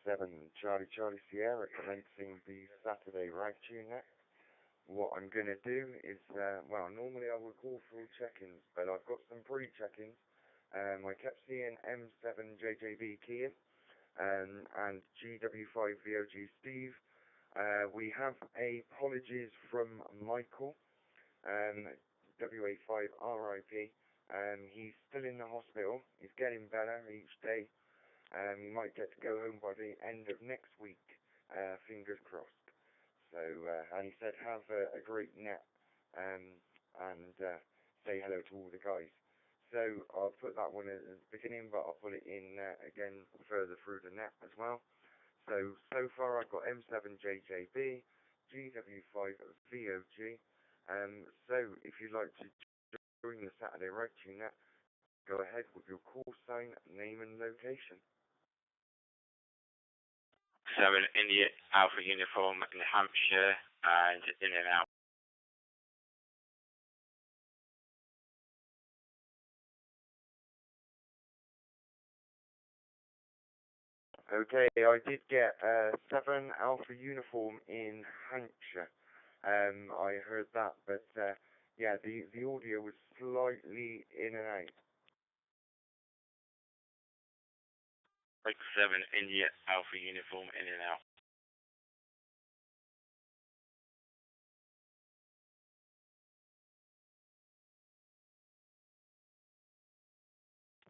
7 Charlie Sierra commencing the Saturday Ragchew Net. What I'm going to do is, well, normally I would call for check-ins, but I've got some pre-check-ins. I kept seeing M7JJB Kia and GW5VOG Steve. We have apologies from Michael, WA5RIP. He's still in the hospital. He's getting better each day. He might get to go home by the end of next week, fingers crossed. So, and he said have a great net and say hello to all the guys. So I'll put that one at the beginning, but I'll put it in again further through the net as well. So far I've got M7JJB, GW5VOG. So if you'd like to join the Saturday Ragchew Net, go ahead with your call sign, name and location. 7 India Alpha Uniform in Hampshire and in and out. Okay, I did get 7 Alpha Uniform in Hampshire. I heard that, but yeah, the audio was slightly in and out. 7 India Alpha Uniform in and out.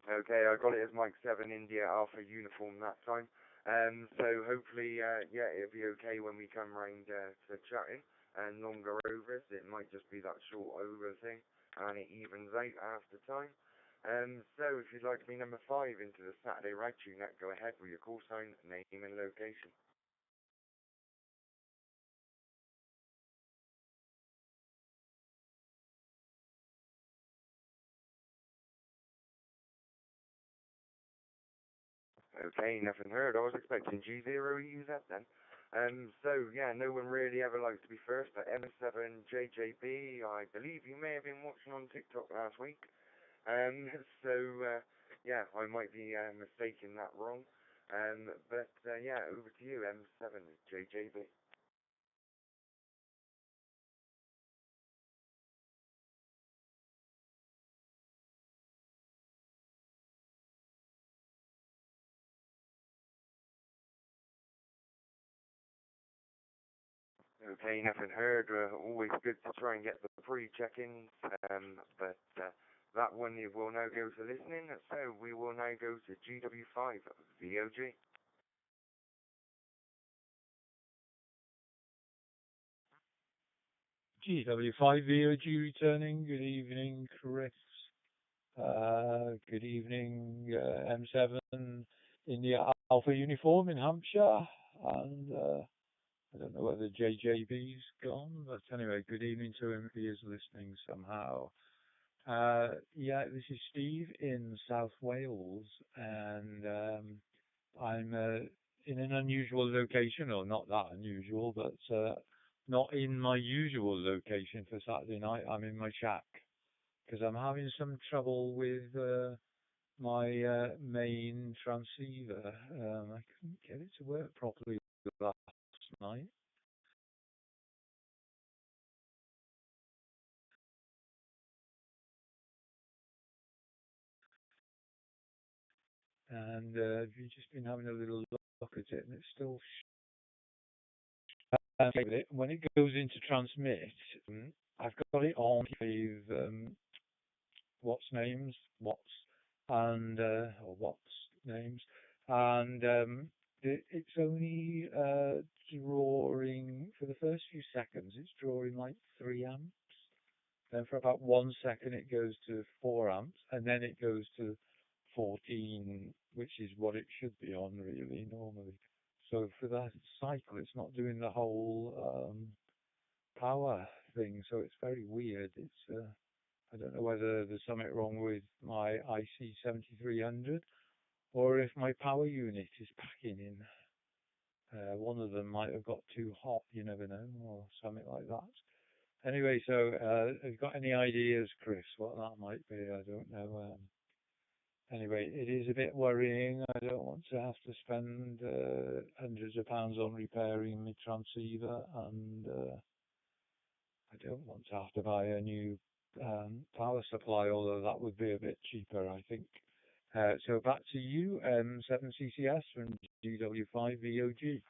Okay, I got it as Mike 7 India Alpha Uniform that time. So hopefully, yeah, it'll be okay when we come round to chatting and longer overs. It might just be that short over thing, and it evens out after time. So if you'd like to be number 5 into the Saturday Ragchew Net, go ahead with your call sign, name and location. Okay, nothing heard. I was expecting G0 that then. So yeah, no one really ever likes to be first, but M7JJB, I believe you may have been watching on TikTok last week. So yeah, I might be mistaking that wrong. But yeah, over to you, M7JJB. Okay, nothing heard. Always good to try and get the pre-check-ins, but that one you will now go to listening, so we will now go to GW5VOG. GW5VOG returning. Good evening, Chris. Good evening, M7 India Alpha Uniform in Hampshire. And I don't know whether JJB's gone, but anyway, good evening to him if he is listening somehow. Yeah, this is Steve in South Wales, and I'm in an unusual location, or not that unusual, but not in my usual location for Saturday night. I'm in my shack because I'm having some trouble with my main transceiver. I couldn't get it to work properly last night. And you've just been having a little look at it, and it's still when it goes into transmit, I've got it on with what's names, and it's only drawing for the first few seconds. It's drawing like 3 amps. Then for about 1 second, it goes to 4 amps, and then it goes to 14, which is what it should be on really normally. So for that cycle, it's not doing the whole power thing. So it's very weird. It's I don't know whether there's something wrong with my IC 7300 or if my power unit is packing in. One of them might have got too hot, you never know, or something like that. Anyway, so have you got any ideas, Chris, what that might be? I don't know. anyway, it is a bit worrying. I don't want to have to spend hundreds of pounds on repairing my transceiver, and I don't want to have to buy a new power supply, although that would be a bit cheaper, I think. So back to you, M7CCS from GW5VOG.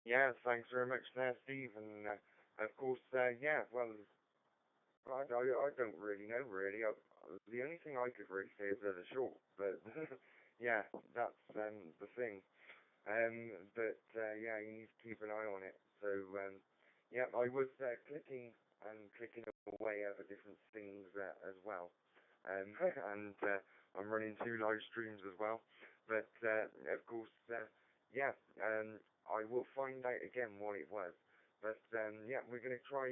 Yeah, thanks very much there, Steve. And of course, yeah, well, I don't really know, really. The only thing I could really say is they're short, but yeah, that's the thing. But yeah, you need to keep an eye on it. So yeah, I was clicking away over different things as well, and I'm running 2 live streams as well. But of course, yeah, I will find out again what it was. But yeah, we're going to try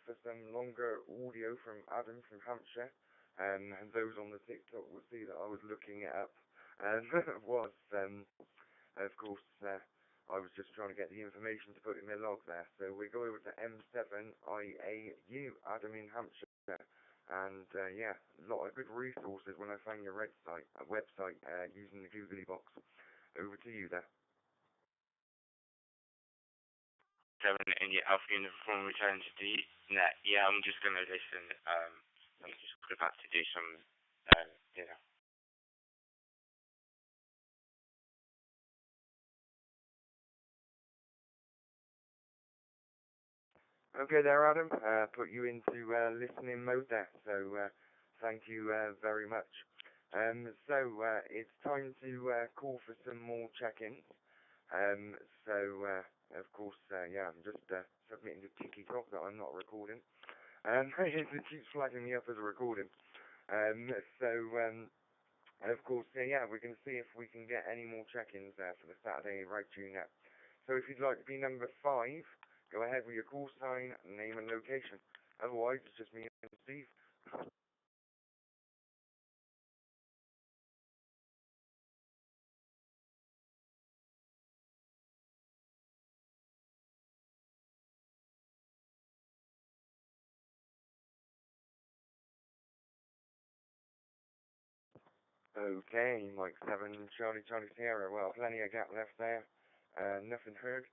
for some longer audio from Adam from Hampshire. And those on the TikTok will see that I was looking it up. And was of course, I was just trying to get the information to put in my log there. So we go over to M7IAU, Adam in Hampshire. And yeah, a lot of good resources when I find your website using the Googly box. Over to you there. 7 India Alpha Uniform return to the net. Yeah, I'm just going to listen. I'm just about to do some, you know. Okay there, Adam. Put you into listening mode there. So thank you very much. So it's time to call for some more check-ins. So of course, yeah, I'm just submitting to TikTok that I'm not recording. It keeps flagging me up as a recording. So of course, yeah, we're going to see if we can get any more check-ins for the Saturday Ragchew Net. So if you'd like to be number 5, go ahead with your call sign, name and location. Otherwise, it's just me and Steve. Okay, Mike 7, Charlie Sierra. Well, plenty of gap left there. Nothing heard.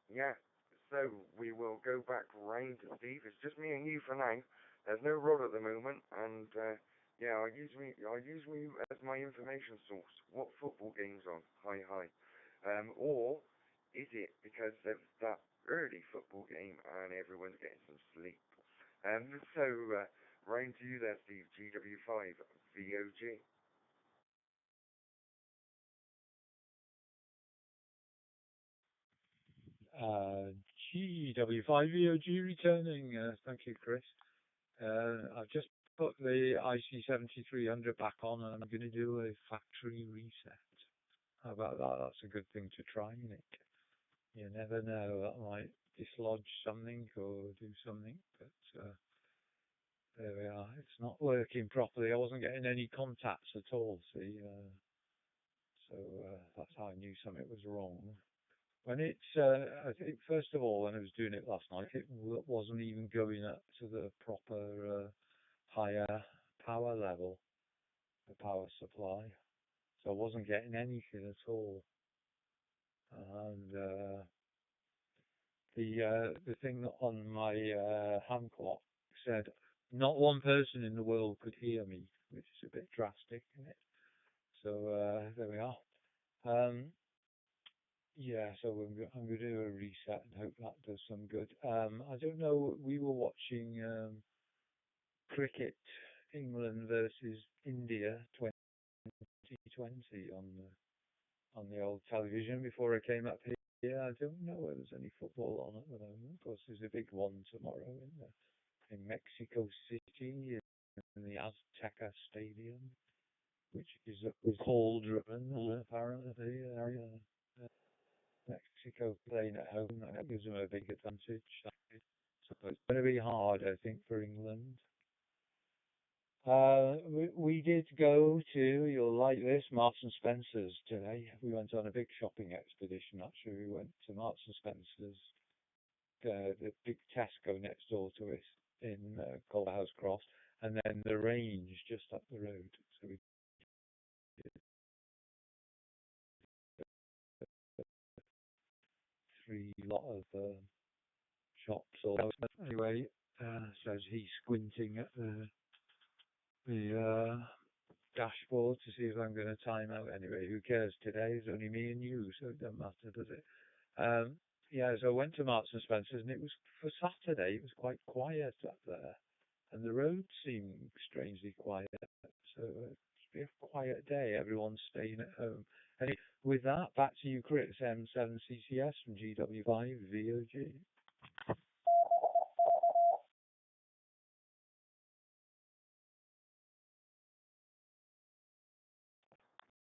Yeah, so we will go back round to Steve. It's just me and you for now. There's no Rod at the moment, and yeah, I use me as my information source. What football game's on? Hi. Or is it because of that early football game and everyone's getting some sleep? So round to you there, Steve. GW5 VOG. GW5VOG returning. Thank you, Chris. I've just put the IC7300 back on, and I'm going to do a factory reset. How about that? That's a good thing to try, Nick. You never know, that might dislodge something or do something, but there we are. It's not working properly. I wasn't getting any contacts at all, see, so that's how I knew something was wrong. When it's, I think first of all, when I was doing it last night, it wasn't even going up to the proper higher power level, the power supply, so I wasn't getting anything at all. And the thing on my hand clock said not one person in the world could hear me, which is a bit drastic, isn't it? So there we are. Yeah, so I'm going to do a reset and hope that does some good. I don't know, we were watching cricket, England versus India 2020 on the old television before I came up here. I don't know whether there's any football on at the moment. Of course, there's a big one tomorrow in Mexico City in the Azteca Stadium, which is cold-driven apparently. Mexico playing at home, that gives them a big advantage. So it's going to be hard, I think, for England. We did go to, you'll like this, Marks and Spencer's today. We went on a big shopping expedition, actually. We went to Marks and Spencer's, the big Tesco next door to us. in Culverhouse Cross, and then the range just up the road. So we did 3 lot of shops. Or anyway, says he's squinting at the dashboard to see if I'm going to time out. Anyway, who cares? Today it's only me and you, so it doesn't matter, does it? Yeah, so I went to Marks and Spencer's, and it was for Saturday. It was quite quiet up there, and the road seemed strangely quiet. So it's been a quiet day. Everyone's staying at home. And with that, back to you, Chris M7CCS from GW5VOG.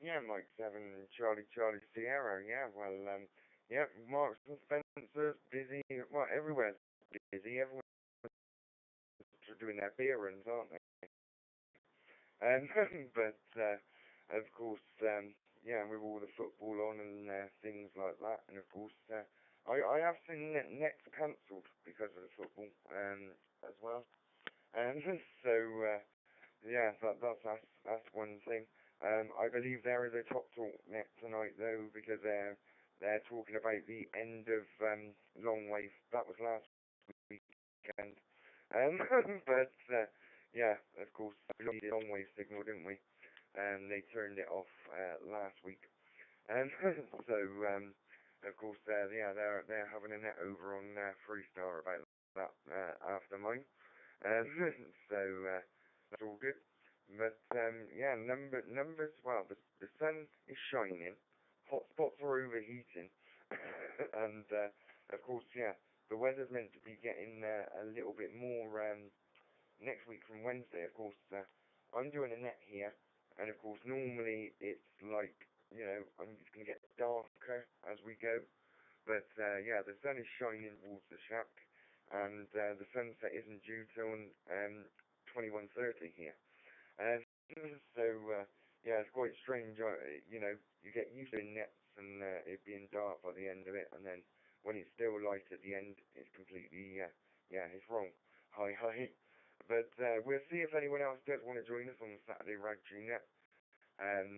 Yeah, Mike 7, Charlie Sierra. Yeah, well, yeah, Marks and Spencer's busy. Well, everywhere's busy. Everyone's doing their beer runs, aren't they? But of course, yeah, with all the football on and things like that, and of course, I have seen Nets cancelled because of the football as well. So yeah, that's one thing. I believe there is a Top Talk net tonight though, because they're talking about the end of long wave. That was last weekend. But yeah, of course, we needed long wave signal, didn't we? They turned it off last week. So of course, yeah, they're having a net over on Freestar about that after mine. So that's all good. But yeah, numbers. Well, the sun is shining. Hotspots are overheating, and of course, yeah, the weather's meant to be getting a little bit more next week from Wednesday. Of course, I'm doing a net here, and of course, normally it's like, you know, I'm just gonna get darker as we go. But yeah, the sun is shining towards the shack, and the sunset isn't due till 21:30 here. And so yeah, it's quite strange. You know, you get used to nets and it being dark by the end of it, and then when it's still light at the end, it's completely yeah, it's wrong. Hi. But we'll see if anyone else does want to join us on the Saturday Ragchew Net.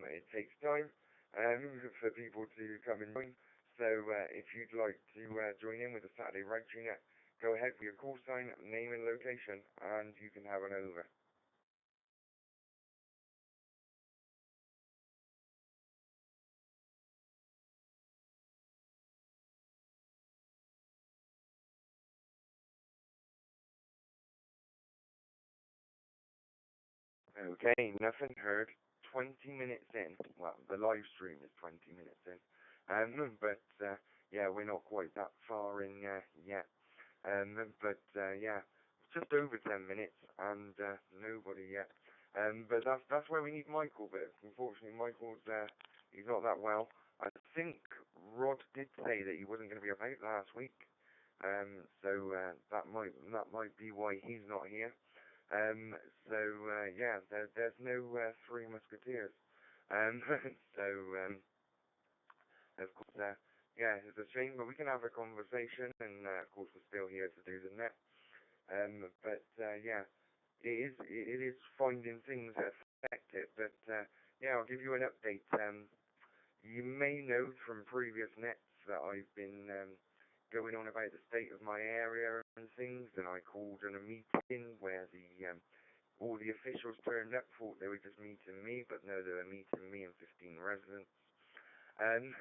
It takes time for people to come and join. So if you'd like to join in with the Saturday Ragchew Net, go ahead with your call sign, name and location, and you can have an over. Okay, nothing heard. 20 minutes in. Well, the live stream is 20 minutes in. But yeah, we're not quite that far in yet. But yeah, just over 10 minutes and nobody yet. But that's where we need Michael. But unfortunately, Michael's he's not that well. I think Rod did say that he wasn't going to be about last week. So that might be why he's not here. So yeah, there's no Three Musketeers. So of course, yeah, it's a shame, but we can have a conversation, and of course we're still here to do the net. But yeah, it is finding things that affect it. But yeah, I'll give you an update. You may know from previous nets that I've been going on about the state of my area and things, and I called in a meeting where all the officials turned up, thought they were just meeting me, but no, they were meeting me and 15 residents. And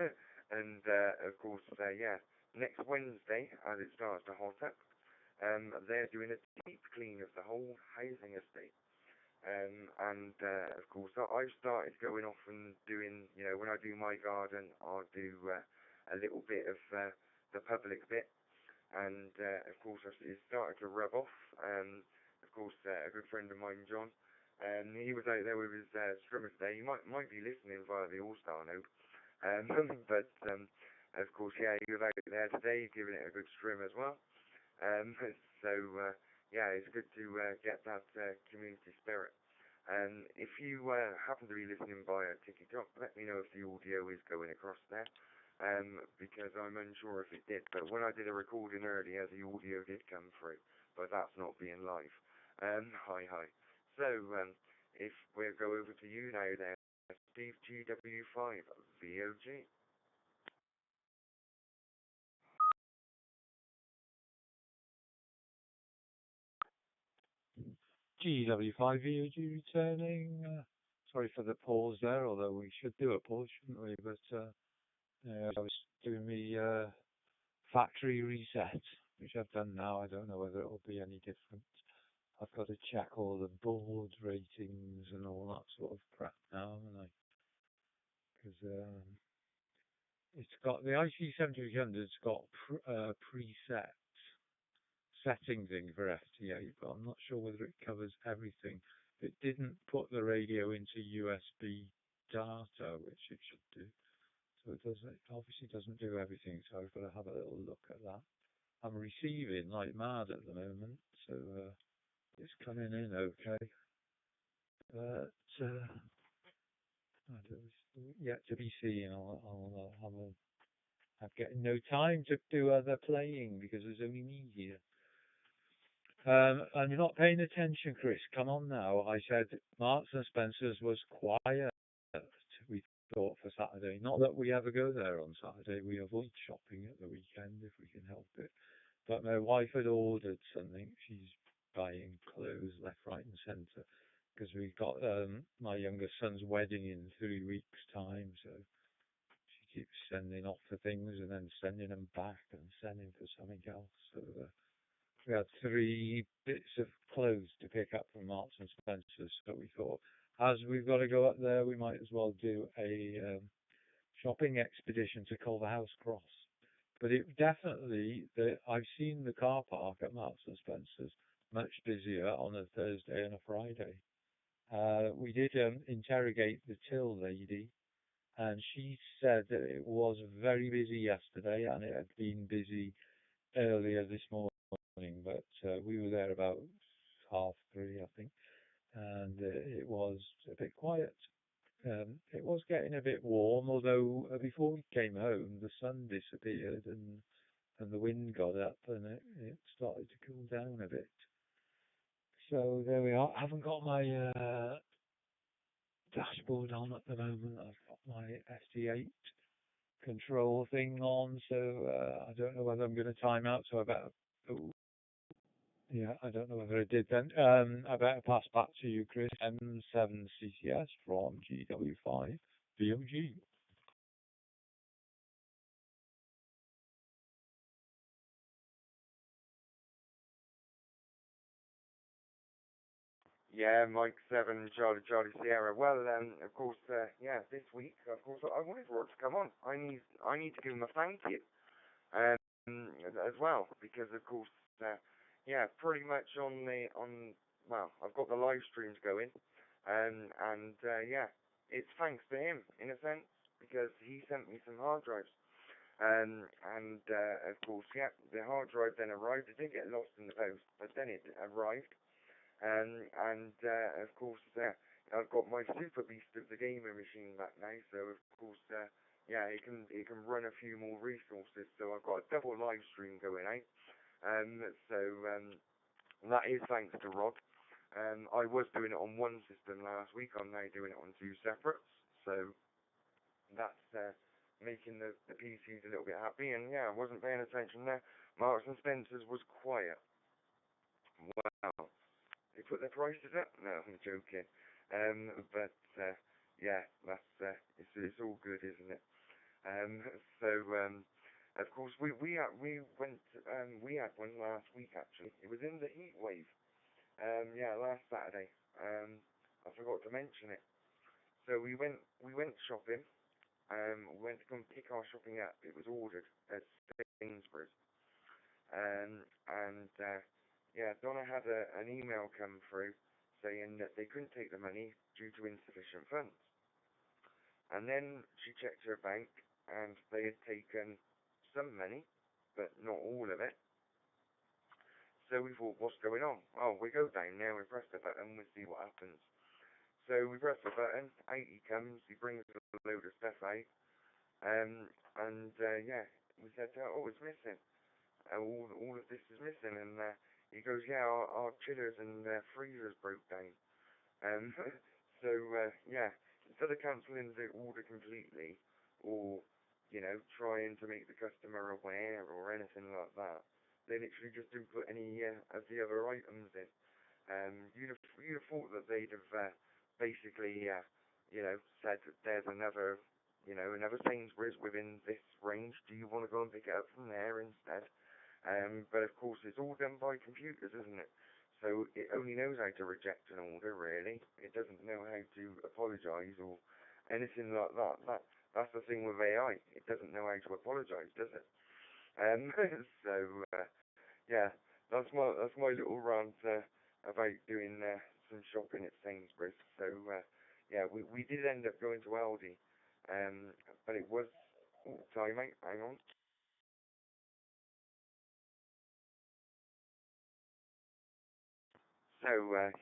and of course, yeah, next Wednesday, as it starts to hot up, they're doing a deep clean of the whole housing estate. And of course, I've started going off and doing, you know, when I do my garden, I'll do a little bit of the public bit, and of course, it's started to rub off. Of course, a good friend of mine, John, he was out there with his strimmer today. He might be listening via the ALLSTAR node, but of course, yeah, he was out there today, giving it a good strim as well. So yeah, it's good to get that community spirit. If you happen to be listening via TikTok, let me know if the audio is going across there, because I'm unsure if it did. But when I did a recording earlier, the audio did come through. but that's not being live. Hi. So, if we go over to you now there, Steve GW5 VOG. GW5 VOG returning. Sorry for the pause there, although we should do a pause, shouldn't we? But I was doing the factory reset, which I've done now. I don't know whether it will be any different. I've got to check all the board ratings and all that sort of crap now, haven't I? Because it's got the IC7300's got preset settings in for FT8, but I'm not sure whether it covers everything. It didn't put the radio into USB data, which it should do. So it obviously doesn't do everything, so I've got to have a little look at that. I'm receiving like mad at the moment, so it's coming in okay. But yet to be seen. I'm getting no time to do other playing because there's only me here. And you're not paying attention, Chris. Come on now. I said Marks and Spencer's was quiet, we thought, for Saturday. Not that we ever go there on Saturday. We avoid shopping at the weekend if we can help it. But my wife had ordered something. She's buying clothes left, right and centre. Because we've got my youngest son's wedding in 3 weeks' time. So she keeps sending off for things and then sending them back and sending for something else. So we had 3 bits of clothes to pick up from Marks and Spencer's, so we thought, as we've got to go up there, we might as well do a shopping expedition to Culverhouse Cross. But it definitely, I've seen the car park at Marks and Spencer's much busier on a Thursday and a Friday. We did interrogate the till lady, and she said that it was very busy yesterday, and it had been busy earlier this morning. But we were there about 3:30, I think, and it was a bit quiet. It was getting a bit warm, although before we came home, the sun disappeared and the wind got up and it started to cool down a bit. So there we are. I haven't got my dashboard on at the moment. I've got my FT8 control thing on, so I don't know whether I'm going to time out, so I better... Yeah, I don't know whether I did then. I better pass back to you, Chris M7CCS from GW5 DMR. Yeah, Mike 7, Charlie Sierra. Well, of course, yeah, this week, of course, I wanted Rod to come on. I need to give him a thank you, as well, because of course, yeah, pretty much well, I've got the live streams going, and yeah, it's thanks to him in a sense because he sent me some hard drives, and of course, yeah, the hard drive then arrived. It didn't get lost in the post, but then it arrived. And of course, I've got my super beast of the gamer machine back now, so of course, yeah, it can run a few more resources. So I've got a double live stream going out. So that is thanks to Rod. I was doing it on one system last week. I'm now doing it on 2 separates. So that's making the PCs a little bit happy. And yeah, I wasn't paying attention there. Marks and Spencer's was quiet. Wow. They put their prices up? No, I'm joking. But yeah, that's it's all good, isn't it? So of course we went we had one last week actually. It was in the heat wave. Yeah, last Saturday. I forgot to mention it. So we went shopping. We went to come pick our shopping up. It was ordered at Sainsbury's. And yeah, Donna had an email come through saying that they couldn't take the money due to insufficient funds. And then she checked her bank and they had taken some money, but not all of it. So we thought, what's going on? Oh, we go down there, we press the button, we see what happens. So we press the button, out he comes, he brings a load of stuff out. Yeah, we said, oh, it's missing. All of this is missing, and He goes, yeah, our chillers and freezers broke down. So, yeah, instead of cancelling the order completely, or, you know, trying to make the customer aware or anything like that, they literally just didn't put any of the other items in. You'd have thought that they'd have basically, you know, said that there's another, you know, another Sainsbury's within this range. Do you want to go and pick it up from there instead? But of course, it's all done by computers, isn't it? So it only knows how to reject an order, really. It doesn't know how to apologise or anything like that. That's the thing with AI. It doesn't know how to apologise, does it? Um, so yeah, that's my little rant about doing some shopping at Sainsbury's. So yeah, we did end up going to Aldi, but it was. Oh, sorry, mate. Hang on. So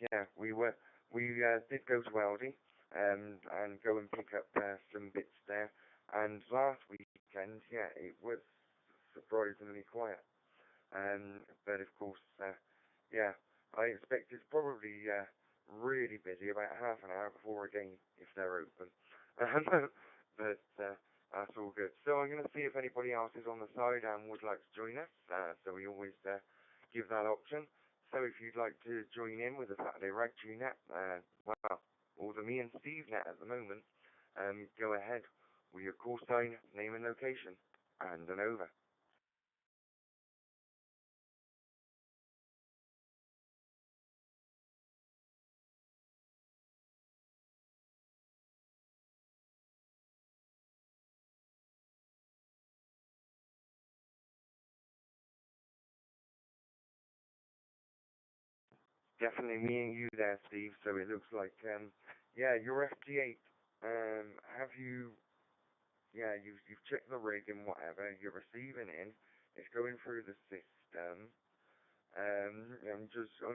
yeah, we did go to Aldi and go and pick up some bits there. And last weekend, yeah, it was surprisingly quiet. But of course, yeah, I expect it's probably really busy about half an hour before a game if they're open. But that's all good. So I'm going to see if anybody else is on the side and would like to join us. So we always give that option. So if you'd like to join in with the Saturday Ragchew Net, well, or the Me and Steve Net at the moment, go ahead with your call sign, name and location, and an over. Definitely me and you there, Steve. So it looks like, yeah, you're FT8. Have you, yeah, you've checked the rig and whatever. You're receiving in. It's going through the system. I'm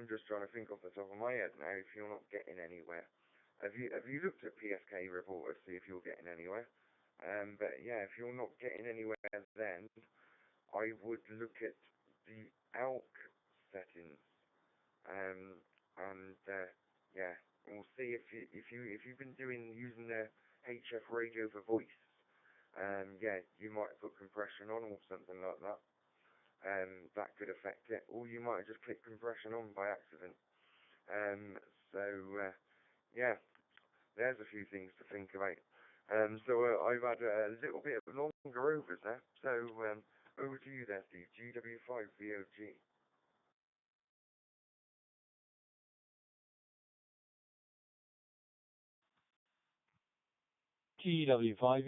just trying to think off the top of my head now. If you're not getting anywhere, have you looked at PSK report to see if you're getting anywhere? But yeah, if you're not getting anywhere, then I would look at the ALK settings. And yeah, we'll see if you've been using the HF radio for voice. Yeah, you might put compression on or something like that. That could affect it, or you might have just clicked compression on by accident. So yeah, there's a few things to think about. So I've had a little bit of longer overs there. So over to you there, Steve. GW5VOG. GW5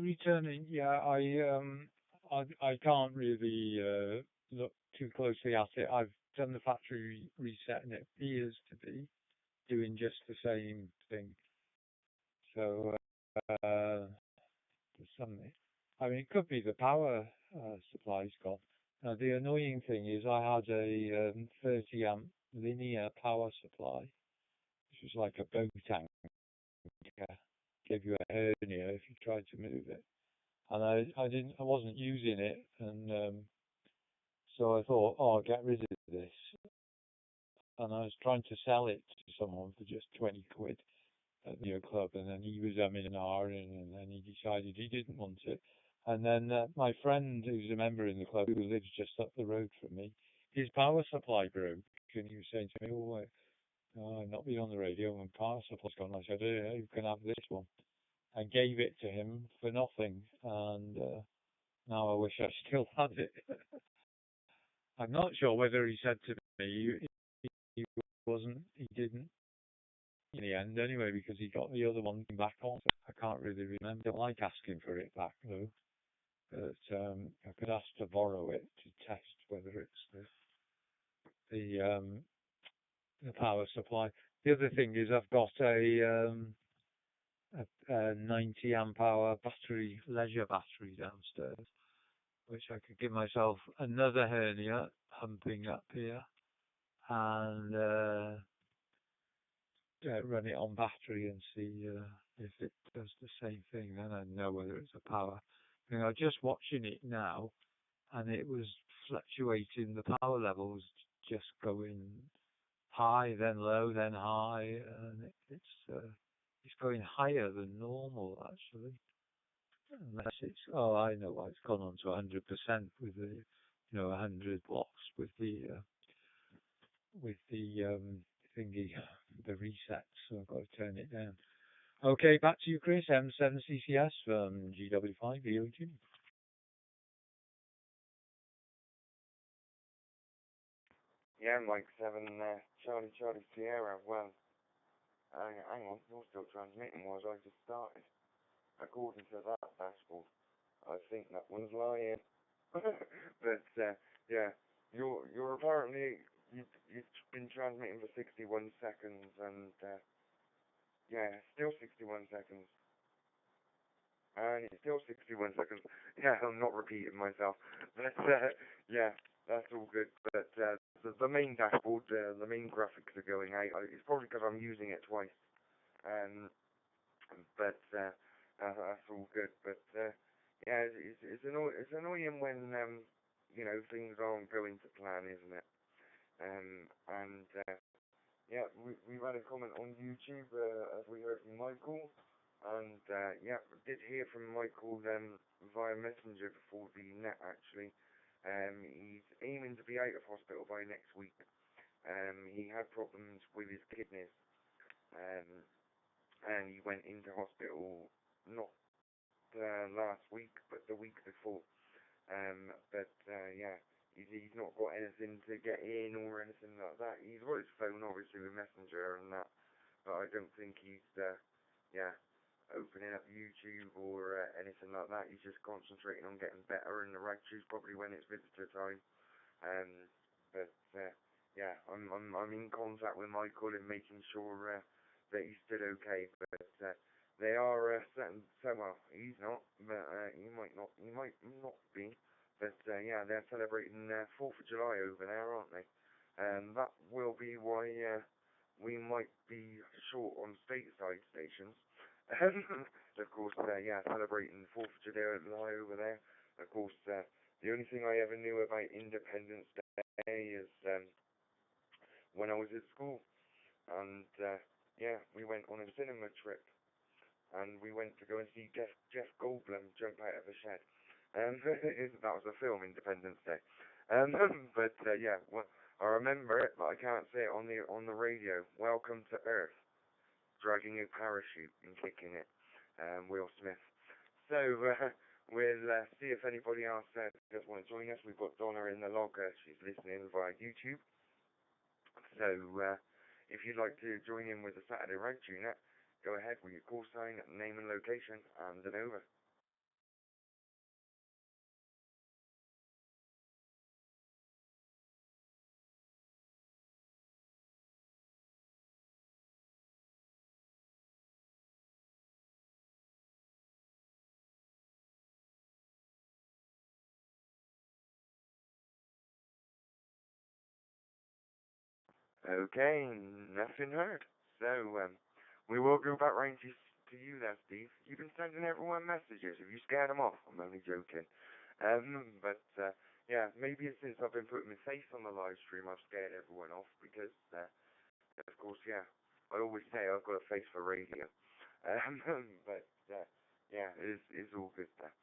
returning. Yeah, I can't really look too closely at it. I've done the factory reset and it appears to be doing just the same thing. So there's something. I mean, it could be the power supply's gone. Now the annoying thing is I had a 30 amp linear power supply, which was like a boat tank. Gave you a hernia if you tried to move it. And I wasn't using it, and so I thought, oh, I'll get rid of this. And I was trying to sell it to someone for just 20 quid at the club, and then he was umming and ahhing, and then he decided he didn't want it. And then my friend, who's a member in the club, who lives just up the road from me, his power supply broke, and he was saying to me, I've not been on the radio, and power supply's gone. I said, yeah, you can have this one. And gave it to him for nothing, and now I wish I still had it. I'm not sure whether he said to me he didn't in the end anyway, because he got the other one back on. I can't really remember. I don't like asking for it back though, but I could ask to borrow it to test whether it's the power supply. The other thing is I've got a 90 amp hour battery, leisure battery downstairs, which I could give myself another hernia humping up here and run it on battery and see if it does the same thing. Then I know whether it's a power. I mean, I'm just watching it now, and it was fluctuating. The power levels just going high, then low, then high, and it's going higher than normal actually. Unless it's, oh, I know why it's gone on to 100% with the, 100 watts with the thingy, the reset. So I've got to turn it down. Okay, back to you, Chris. M7CCS from GW5VOG. Yeah, Mike 7, Charlie Sierra. Well, hang on, you're still transmitting, was I just started? According to that dashboard, I think that one's lying. But yeah, you're apparently you've been transmitting for 61 seconds, and yeah, still 61 seconds, and it's still 61 seconds. Yeah, I'm not repeating myself. But yeah, that's all good. But the main dashboard, the main graphics are going out. It's probably because I'm using it twice. But that's all good. But yeah, it's annoying when things aren't going to plan, isn't it? And yeah, we've had a comment on YouTube as we heard from Michael, and yeah, we did hear from Michael via Messenger before the net actually. He's aiming to be out of hospital by next week. He had problems with his kidneys. And he went into hospital not last week, but the week before. But yeah, he's not got anything to get in or anything like that. He's got his phone, obviously, with Messenger and that, but I don't think he's yeah, opening up YouTube or anything like that. He's just concentrating on getting better, and the Ragchew's probably when it's visitor time. But yeah, I'm in contact with Michael and making sure that he's still okay. But they are well, he's not, but he might not be. But yeah, they're celebrating 4th of July over there, aren't they? And that will be why we might be short on stateside stations. Of course, yeah, celebrating 4th of July over there. Of course, the only thing I ever knew about Independence Day is when I was at school, and yeah, we went on a cinema trip, and we went to go and see Jeff Goldblum jump out of a shed. That was a film, Independence Day. But yeah, well, I remember it, but I can't say it on the radio. Welcome to Earth, dragging a parachute and kicking it. Will Smith. So we'll see if anybody else does want to join us. We've got Donna in the logger. She's listening via YouTube. So if you'd like to join in with the Saturday Ragchew Net, go ahead with your call sign, name and location, and then over. Okay, nothing heard. So we will go back round to you there, Steve. You've been sending everyone messages. Have you scared them off? I'm only joking. But yeah, maybe it's since I've been putting my face on the live stream, I've scared everyone off because, of course, yeah, I always say I've got a face for radio. But yeah, it's all good there.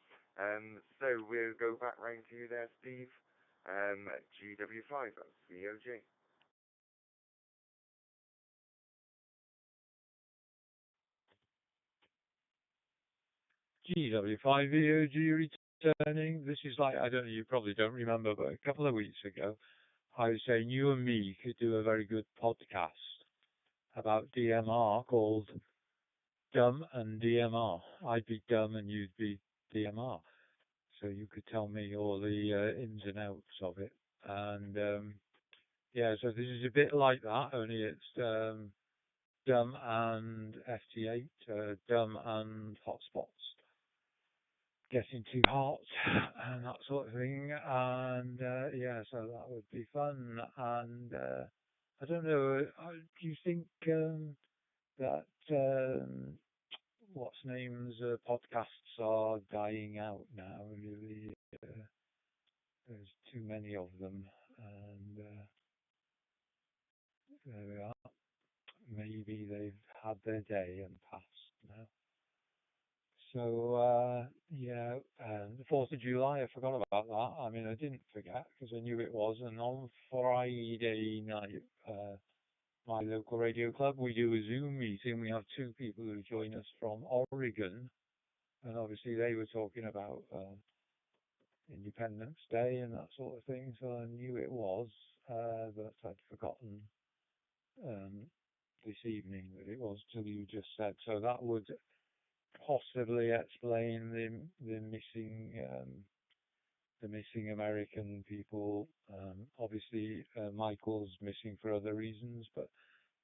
So we'll go back round to you there, Steve. GW5, VOG. GW5VOG returning. This is like, I don't know, you probably don't remember, but a couple of weeks ago, I was saying you and me could do a very good podcast about DMR called Dumb and DMR. I'd be dumb and you'd be DMR. So you could tell me all the ins and outs of it. And yeah, so this is a bit like that, only it's dumb and FT8, dumb and hotspots. Getting too hot and that sort of thing, and yeah, so that would be fun. And I don't know, do you think that what's names podcasts are dying out now? Really, there's too many of them, and there we are. Maybe they've had their day and passed now. So, yeah, the 4th of July, I forgot about that. I mean, I didn't forget because I knew it was. And on Friday night, my local radio club, we do a Zoom meeting. We have 2 people who join us from Oregon. And obviously they were talking about Independence Day and that sort of thing. So I knew it was, but I'd forgotten this evening that it was till you just said. So that would possibly explain the missing American people. Obviously, Michael's missing for other reasons, but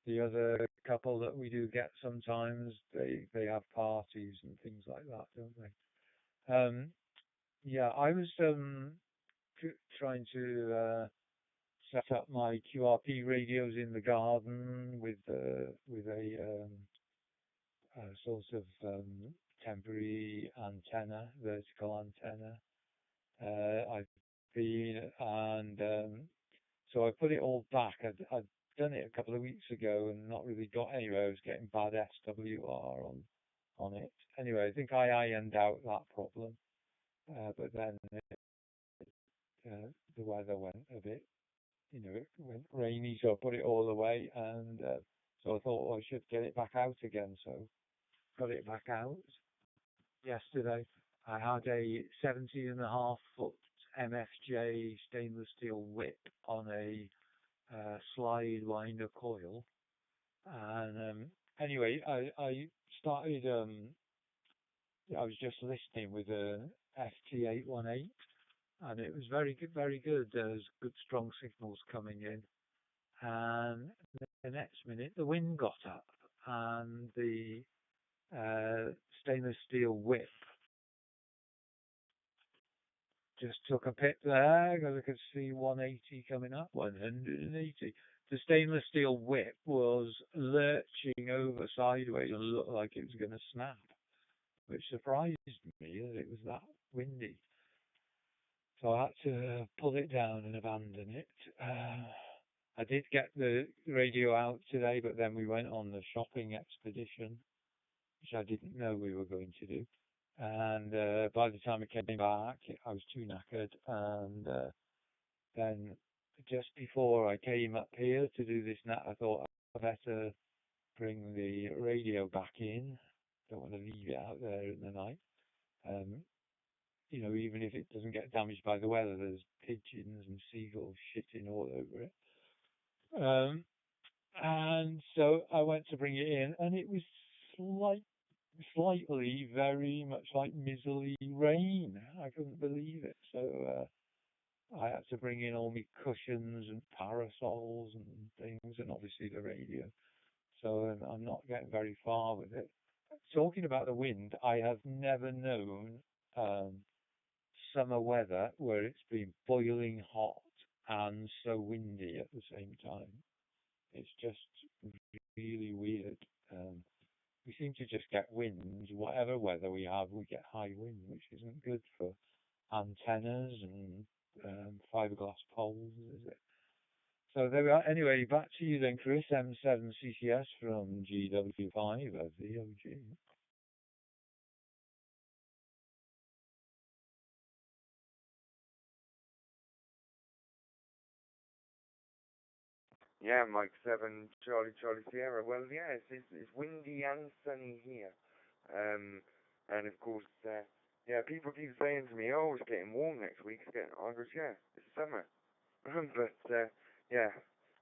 the other couple that we do get sometimes, they have parties and things like that, don't they? Yeah, I was trying to set up my QRP radios in the garden with a sort of temporary antenna, vertical antenna. I've been and so I put it all back. I'd done it a couple of weeks ago and not really got anywhere. I was getting bad SWR on it. Anyway, I think I ironed out that problem, but then the weather went a bit, it went rainy, so I put it all away, and so I thought, well, I should get it back out again. So got it back out yesterday. I had a 17.5-foot MFJ stainless steel whip on a slide winder coil, and anyway, I started. I was just listening with a FT818, and it was very good, very good. There's good strong signals coming in, and the next minute the wind got up, and the stainless steel whip just took a pip there because I could see 180 coming up, 180. The stainless steel whip was lurching over sideways and looked like it was going to snap, which surprised me that it was that windy. So I had to pull it down and abandon it. I did get the radio out today, but then we went on the shopping expedition, which I didn't know we were going to do. And by the time I came back, I was too knackered. And then just before I came up here to do this net, I thought I'd better bring the radio back in. Don't want to leave it out there in the night. Even if it doesn't get damaged by the weather, there's pigeons and seagulls shitting all over it. And so I went to bring it in, and it was slightly, very much like miserly rain. I couldn't believe it. So I had to bring in all my cushions and parasols and things, and obviously the radio. So I'm not getting very far with it. Talking about the wind, I have never known summer weather where it's been boiling hot and so windy at the same time. It's just really weird. We seem to just get winds. Whatever weather we have, we get high wind, which isn't good for antennas and fiberglass poles, is it? So there we are. Anyway, back to you then, Chris M7CCS from GW5 of the OG. Yeah, Mike 7, Charlie Sierra. Well, yeah, it's windy and sunny here. And of course, yeah, people keep saying to me, oh, it's getting warm next week. I goes, yeah, it's summer. But, yeah,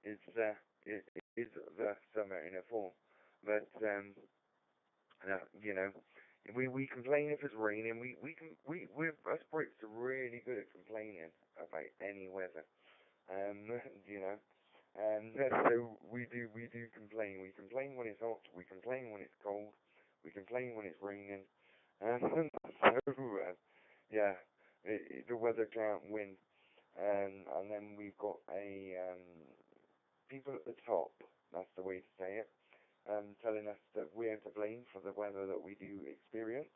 it is the summer in a form. But, we complain if it's raining. We're us Brits are really good at complaining about any weather. you know. And so we do complain. We complain when it's hot. We complain when it's cold. We complain when it's raining. And so, yeah, the weather can't win. And then we've got people at the top, that's the way to say it, telling us that we're to blame for the weather that we do experience.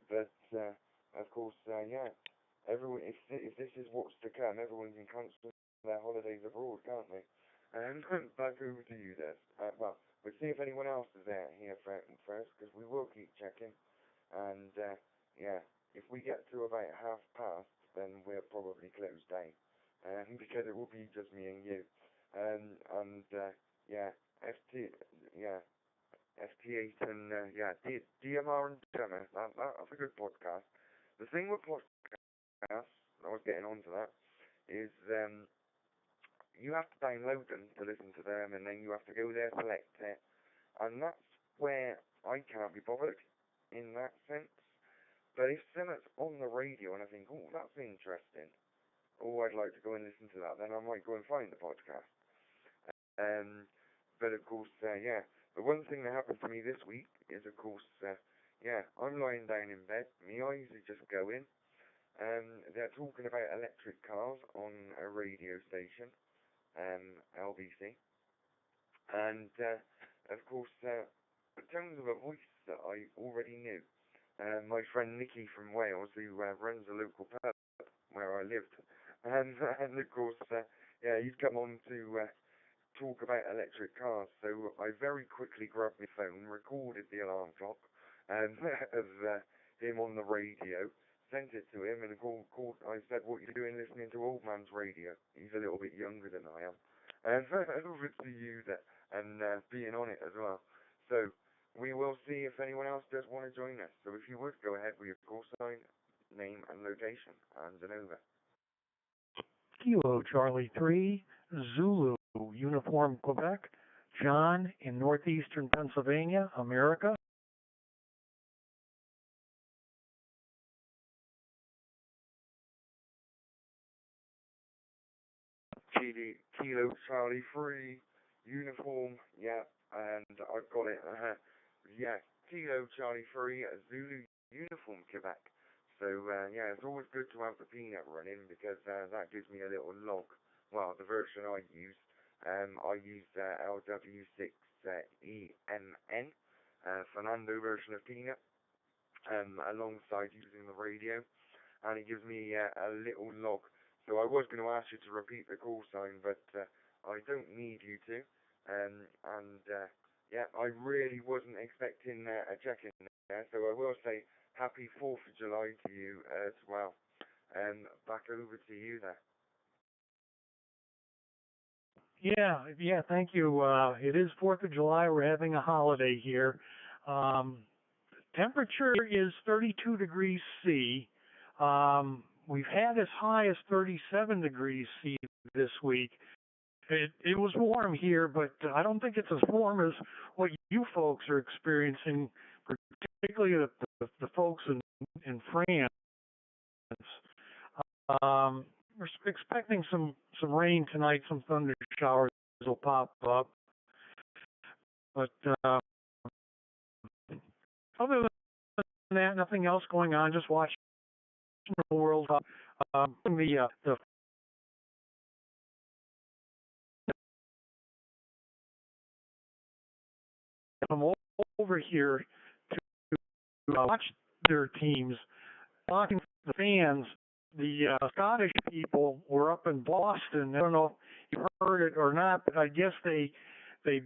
But, of course, yeah, everyone, if this is what's to come, everyone can cancel their holidays abroad, can't they? And back over to you, Des. Well, we'll see if anyone else is out here first, because we will keep checking. And, yeah, if we get to about 5:30, then we'll probably close down. Because it will be just me and you. Yeah, FT, yeah, FT8 and, yeah, DMR and Turner. That's a good podcast. The thing with podcasts, I was getting onto that, is, you have to download them to listen to them, and then you have to go there, select it, and that's where I can't be bothered in that sense. But if something's on the radio and I think, oh, that's interesting, oh, I'd like to go and listen to that, then I might go and find the podcast. But of course, yeah, the one thing that happened to me this week is, of course, yeah, I'm lying down in bed, my eyes are just going, they're talking about electric cars on a radio station, LBC, and of course, the tones of a voice that I already knew. My friend Nicky from Wales, who runs a local pub where I lived, and of course, yeah, he'd come on to talk about electric cars. So I very quickly grabbed my phone, recorded the alarm clock, of him on the radio, sent it to him, and I said, "What are you doing listening to old man's radio?" He's a little bit younger than I am. And over to you there, and being on it as well. So we will see if anyone else does want to join us. So if you would, go ahead with your call sign, name, and location, and an over. Kilo Charlie 3, Zulu, Uniform Quebec, John in northeastern Pennsylvania, America. Kilo Charlie 3, Uniform, yeah, and I've got it, yeah, Kilo Charlie 3, Zulu, Uniform, Quebec. So, yeah, it's always good to have the peanut running, because that gives me a little log. Well, the version I use, LW6EMN, Fernando version of peanut, alongside using the radio, and it gives me a little log. So I was going to ask you to repeat the call sign, but I don't need you to. Yeah, I really wasn't expecting a check-in there, so I will say happy 4th of July to you as well. Back over to you there. Yeah, thank you. It is 4th of July. We're having a holiday here. Temperature is 32 degrees C. We've had as high as 37 degrees C this week. It was warm here, but I don't think it's as warm as what you folks are experiencing, particularly the folks in France. We're expecting some rain tonight, some thunder showers will pop up. But other than that, nothing else going on, just watching the World Cup. Come over here to watch their teams, talking to the fans. The Scottish people were up in Boston. I don't know if you heard it or not, but I guess they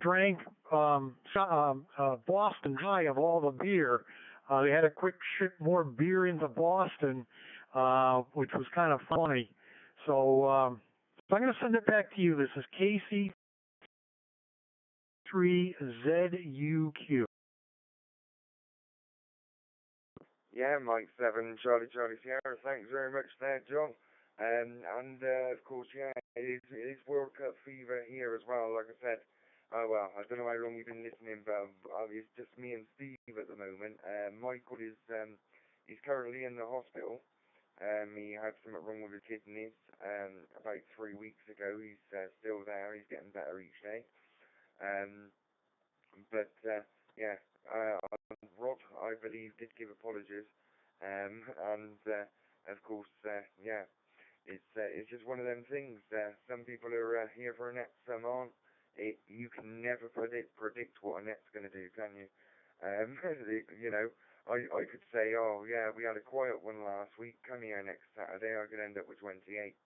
drank Boston Dry of all the beer. They had a quick ship more beer into Boston, which was kind of funny. So I'm going to send it back to you. This is KC3ZUQ. Yeah, Mike 7, Charlie Sierra, thanks very much there, John. Of course, yeah, it is World Cup fever here as well, like I said. Well, I don't know how long you've been listening, but it's just me and Steve at the moment. Michael is, he's currently in the hospital. He had something wrong with his kidneys, about 3 weeks ago. He's still there, he's getting better each day. Yeah, Rod, I believe, did give apologies, of course, yeah, it's just one of them things. Some people are here for a net, some aren't. You can never predict what a net's going to do, can you? You know, I could say, oh yeah, we had a quiet one last week. Come here next Saturday, I could end up with 28.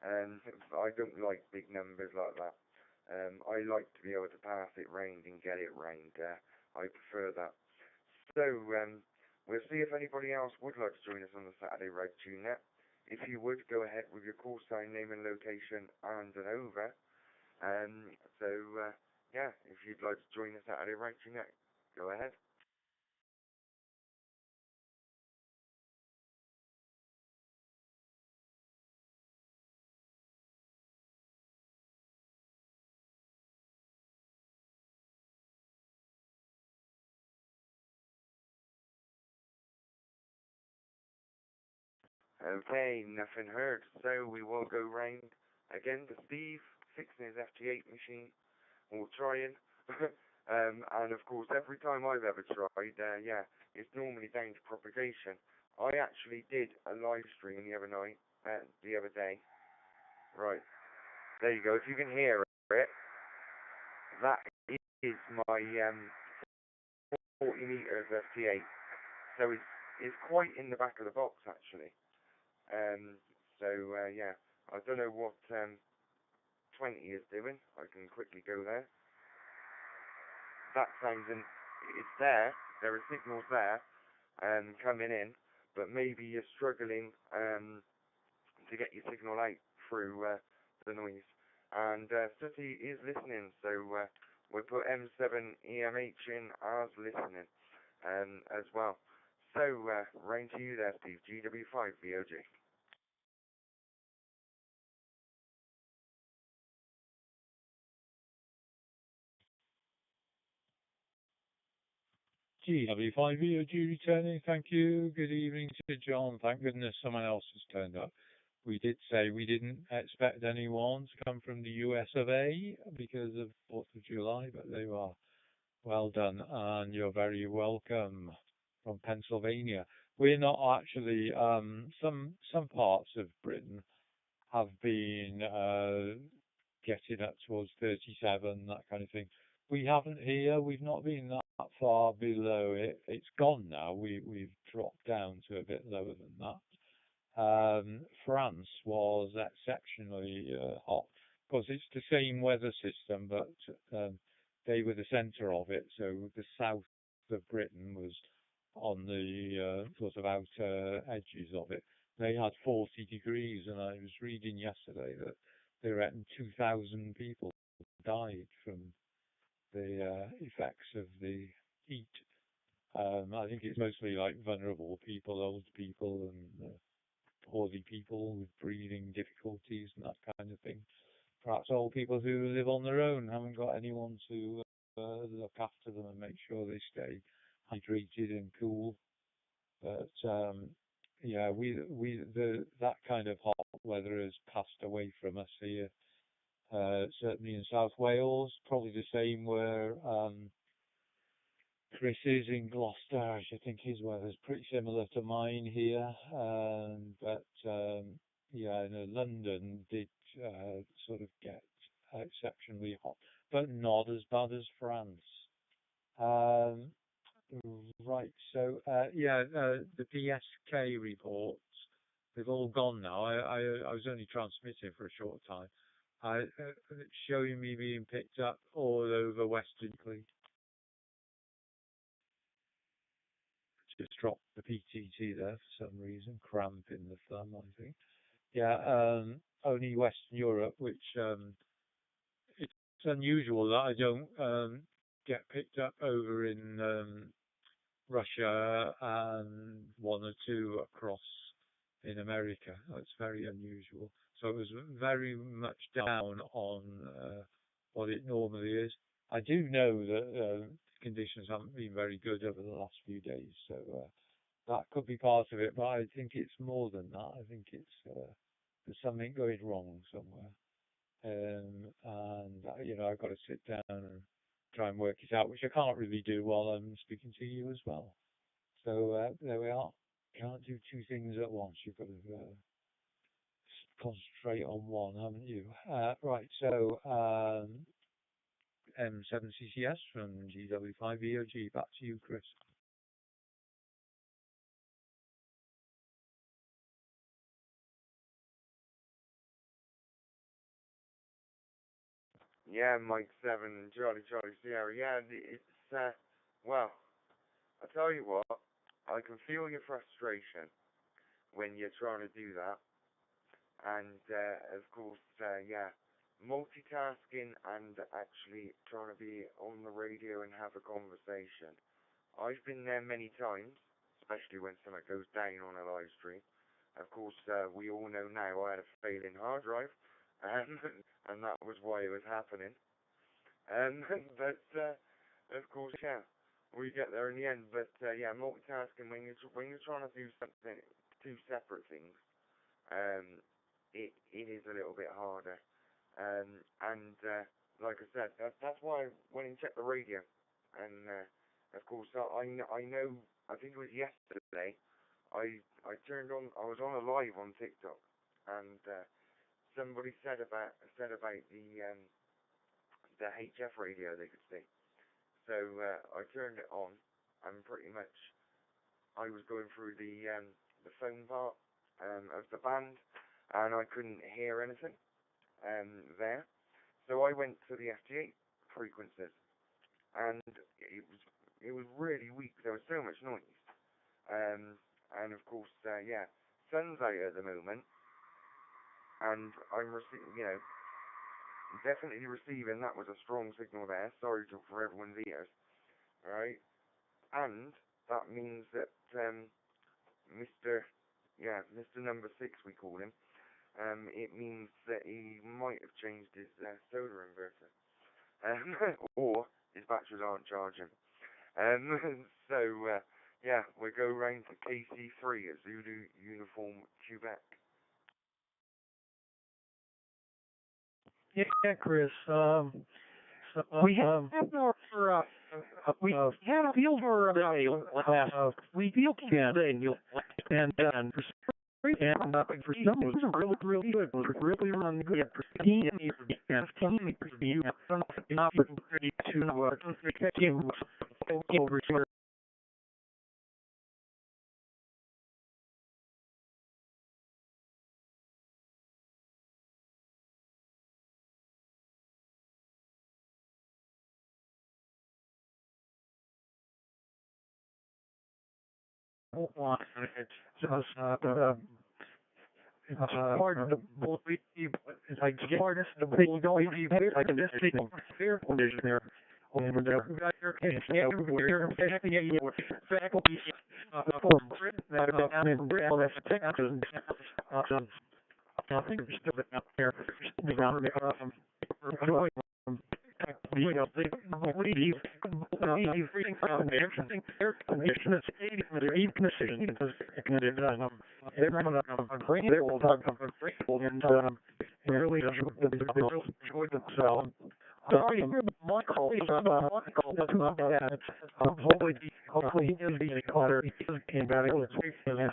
I don't like big numbers like that. I like to be able to pass it round and get it round. I prefer that. So, we'll see if anybody else would like to join us on the Saturday Ragchew Net. If you would, go ahead with your call sign, name and location, and an over. Yeah, if you'd like to join the Saturday Ragchew Net, go ahead. Okay, nothing heard. So we will go round again to Steve, fixing his FT8 machine, or trying. And of course, every time I've ever tried, yeah, it's normally down to propagation. I actually did a live stream the other night, the other day. Right, there you go. If you can hear it, that is my 40 meters FT8. So it's quite in the back of the box actually. Yeah, I don't know what 20 is doing. I can quickly go there. That sounds it's there. There are signals there coming in, but maybe you're struggling to get your signal out through the noise. And Sooty is listening, so we'll put M7EMH in as listening as well. So round to you there, Steve. GW5VOG. GW5VOG returning, thank you. Good evening to John. Thank goodness someone else has turned up. We did say we didn't expect anyone to come from the US of A because of 4th of July, but they were well done, and you're very welcome from Pennsylvania. We're not actually, some parts of Britain have been getting up towards 37, that kind of thing. We haven't here. We've not been that far below it. It's gone now. We've dropped down to a bit lower than that. France was exceptionally hot. Of course, it's the same weather system, but they were the centre of it. So the south of Britain was on the sort of outer edges of it. They had 40 degrees, and I was reading yesterday that they reckon 2,000 people died from the effects of the heat. I think it's mostly like vulnerable people, old people, and poorly people with breathing difficulties and that kind of thing. Perhaps old people who live on their own, haven't got anyone to look after them and make sure they stay hydrated and cool. But yeah, that kind of hot weather has passed away from us here. Certainly in South Wales, probably the same where Chris is in Gloucester. I think his weather's pretty similar to mine here. But yeah, London did sort of get exceptionally hot, but not as bad as France. Right, so yeah, the PSK reports, they've all gone now. I was only transmitting for a short time. It's showing me being picked up all over Western Cleveland. Just dropped the PTT there for some reason, cramp in the thumb, I think. Yeah, only Western Europe, which it's unusual that I don't get picked up over in Russia and one or two across in America. That's very unusual. So it was very much down on what it normally is. I do know that conditions haven't been very good over the last few days, so that could be part of it, but I think it's more than that. I think it's there's something going wrong somewhere. And I've got to sit down and try and work it out, which I can't really do while I'm speaking to you as well. So there we are. Can't do two things at once. You've got to concentrate on one, haven't you? Right, so M7CCS from GW5VOG. Back to you, Chris. Yeah, Mike 7, Charlie Sierra. Yeah, it's, well, I tell you what, I can feel your frustration when you're trying to do that. And, of course, yeah, multitasking and actually trying to be on the radio and have a conversation. I've been there many times, especially when something goes down on a live stream. Of course, we all know now I had a failing hard drive, and, and that was why it was happening. But, of course, yeah, we get there in the end. But, yeah, multitasking, when you're trying to do something, two separate things, it is a little bit harder. And like I said, that's why I went and checked the radio. And, of course, I know, I think it was yesterday, I turned on, I was on a live on TikTok, and somebody said about the HF radio they could see. So I turned it on, and pretty much I was going through the phone part of the band, and I couldn't hear anything there. So I went to the FT8 frequencies, and it was really weak. There was so much noise, and of course, yeah, sun's out at the moment, and I'm definitely receiving. That was a strong signal there. Sorry for everyone's ears, right? And that means that Mr. Number 6, we call him. It means that he might have changed his solar inverter, or his batteries aren't charging. So yeah, we go round to KC3 at Zulu Uniform Quebec. Yeah, Chris. We have no we had a field for we field campaign and for some it was really good. It was really run good. Team and you not ready to team over here. Just part of the like part of the people going to be I can just see them fair condition there. When they're everywhere, faculty, that down in Brazil, that's a technical. I think there's still out there, around there. You know, they believe everything from air condition is 80 even decision because I'm bringing their old dog and really enjoyed themselves. Sorry, my colleague, hopefully he is being caught in battle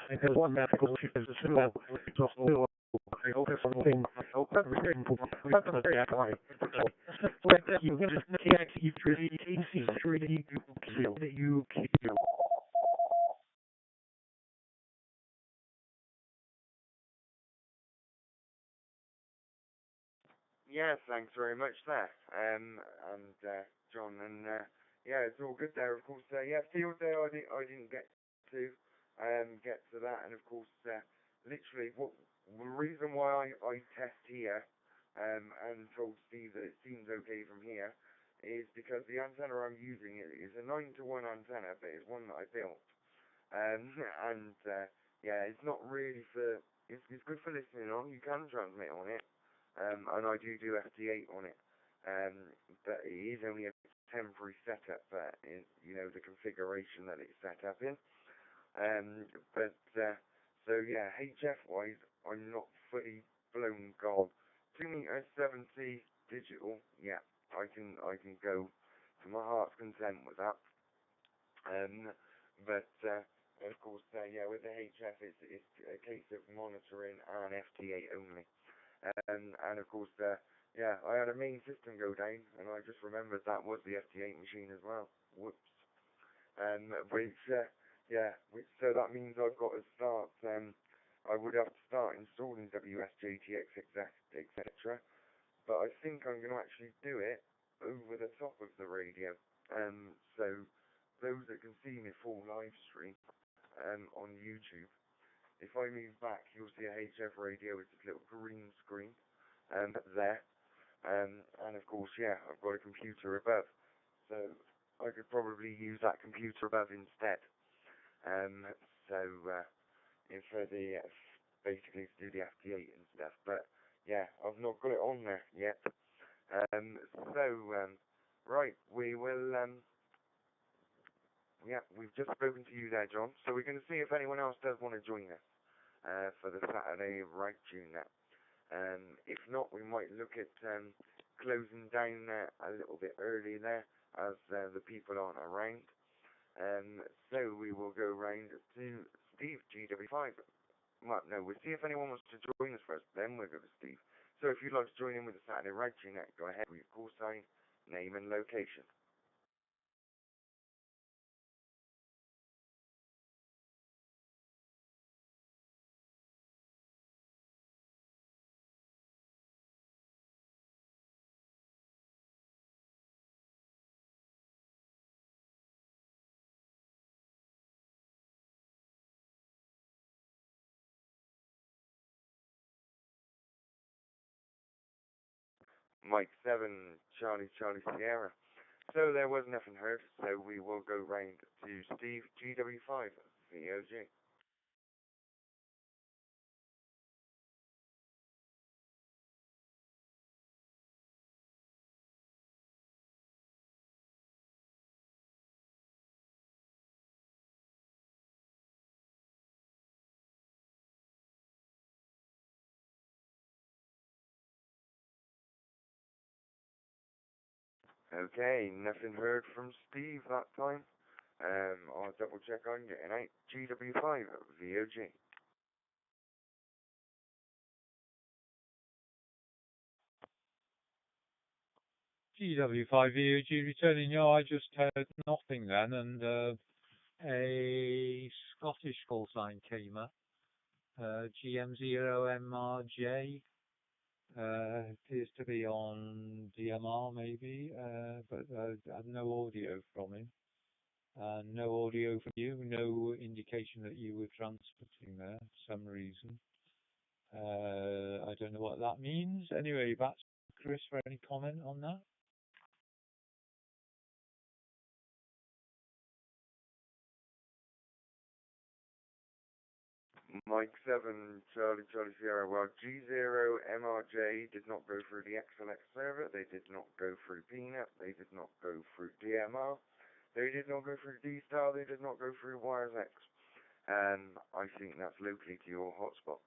because one medical issue is so I hope it's something. I hope everything. That's a very accurate. You can just you treaty you keep. Yeah, thanks very much there. And John, and yeah, it's all good there. Of course, yeah, field day I didn't get to that, and of course, literally, the reason why I test here, and told Steve that it seems okay from here, is because the antenna I'm using is a 9-to-1 antenna, but it's one that I built, and yeah, it's not really for. It's good for listening on. You can transmit on it. And I do FT8 on it, but it is only a temporary setup, the configuration that it's set up in. But so yeah, HF wise, I'm not fully blown gold. 2-meter 7C digital, yeah, I can go to my heart's content with that. But of course, yeah, with the HF, it's a case of monitoring and FT8 only. And of course, yeah, I had a main system go down, and I just remembered that was the FT8 machine as well. Whoops. So that means I've got to start, I would have to start installing WSJTX, etc. but I think I'm going to actually do it over the top of the radio. So those that can see me full live stream on YouTube, if I move back, you'll see a HF radio with this little green screen there. And of course, yeah, I've got a computer above, so I could probably use that computer above instead. So for the basically to do the FT8 and stuff. But yeah, I've not got it on there yet. Right, we will. Yeah, we've just spoken to you there, John. So we're going to see if anyone else does want to join us for the Saturday Ragchew Net. If not, we might look at closing down a little bit early there, as the people aren't around. So we will go round to Steve, GW5. Well, no, we'll see if anyone wants to join us first, then we'll go to Steve. So if you'd like to join in with the Saturday Ragchew Net, go ahead with your call sign, name and location. Mike 7, Charlie Sierra. So there was nothing heard, so we will go round to Steve, GW5, VOG. Okay, nothing heard from Steve that time. I'll double check on getting out. GW5, VOG. GW5VOG returning. No, I just heard nothing then, and a Scottish call sign came up. GM0MRJ. Appears to be on DMR maybe, but I have no audio from him. No audio from you, no indication that you were transmitting there for some reason. I don't know what that means. Anyway, back to Chris for any comment on that. Mike 7, Charlie Sierra. Well, G0MRJ did not go through the XLX server. They did not go through Peanut. They did not go through DMR. They did not go through DStar. They did not go through WiresX. I think that's locally to your hotspot.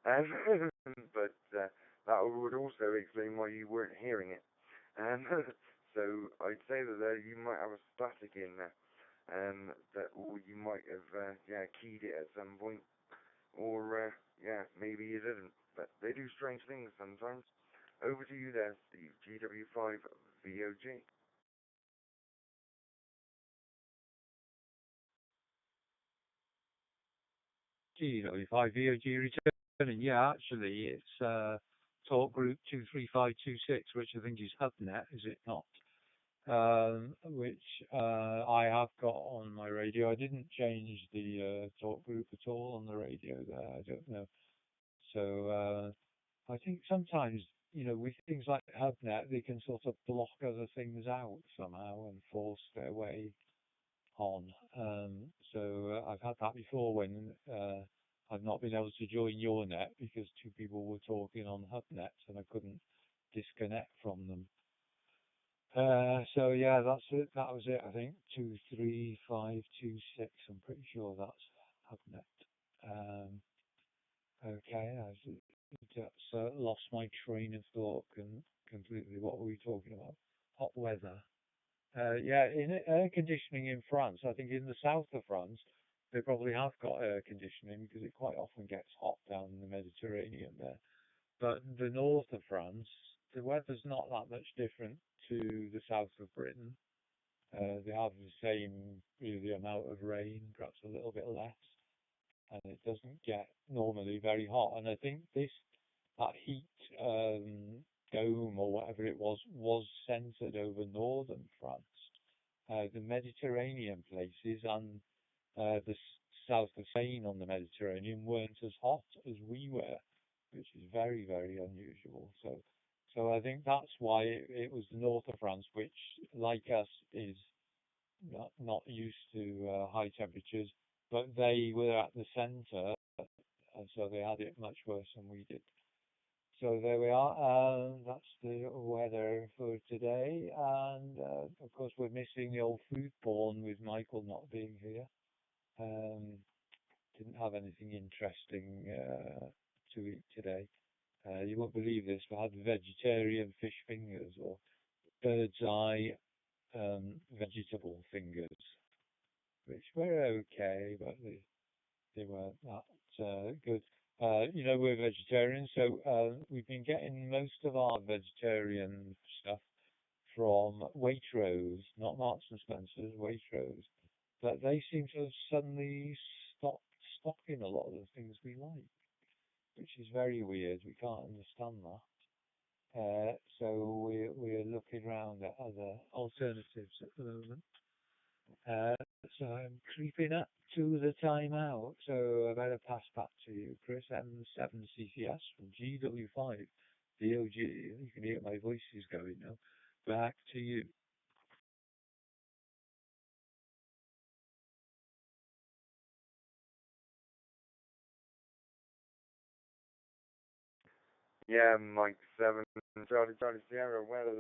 But that would also explain why you weren't hearing it. So I'd say that you might have a static in there. Or you might have keyed it at some point, or maybe you didn't. But they do strange things sometimes. Over to you there, Steve. GW5 VOG. GW5VOG returning. Yeah, actually, it's talk group 23526, which I think is HubNet, is it not? Which I have got on my radio. I didn't change the talk group at all on the radio there. I don't know. So I think sometimes, with things like HubNet, they can sort of block other things out somehow and force their way on. So I've had that before when I've not been able to join your net because two people were talking on HubNet and I couldn't disconnect from them. So yeah, that's it. That was it. I think 23526. I'm pretty sure that's HubNet. Okay, I just lost my train of thought completely. What were we talking about? Hot weather. Yeah, in air conditioning in France. I think in the south of France, they probably have got air conditioning because it quite often gets hot down in the Mediterranean there. But the north of France, the weather's not that much different to the south of Britain. They have the same really amount of rain, perhaps a little bit less, and it doesn't get normally very hot. And I think that heat dome or whatever it was centered over northern France. The Mediterranean places and the south of Spain on the Mediterranean weren't as hot as we were, which is very, very unusual. So I think that's why it was the north of France, which, like us, is not used to high temperatures, but they were at the center, and so they had it much worse than we did. So there we are. That's the weather for today, and of course we're missing the old food porn with Michael not being here. Didn't have anything interesting to eat today. You won't believe this, but I had vegetarian fish fingers or bird's eye vegetable fingers, which were okay, but they weren't that good. We're vegetarians, so we've been getting most of our vegetarian stuff from Waitrose, not Marks and Spencer's, Waitrose. But they seem to have suddenly stopped stocking a lot of the things we like, which is very weird. We can't understand that. So we're looking around at other alternatives at the moment. So I'm creeping up to the time out. So I better pass back to you, Chris M7CCS from GW5 DOG. You can hear my voice is going now. Back to you. Yeah, Mike 7, Charlie Sierra. Well,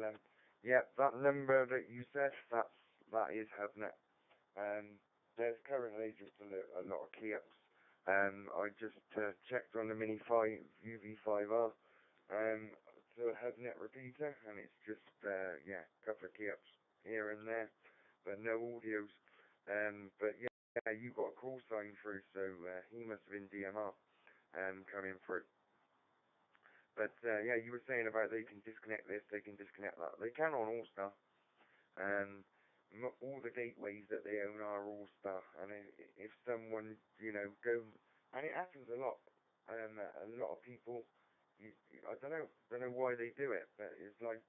yeah, that number that you said, that is HubNet. There's currently just a lot of key-ups. I just checked on the Mini 5 UV5R to a HubNet repeater, and it's just a couple of key-ups here and there, but no audios. But yeah, you got a call sign through, so he must have been DMR coming through. But yeah, you were saying about they can disconnect this, they can disconnect that. They can on ALLSTAR. All the gateways that they own are ALLSTAR. And if someone, goes, and it happens a lot. A lot of people, I don't know why they do it, but it's like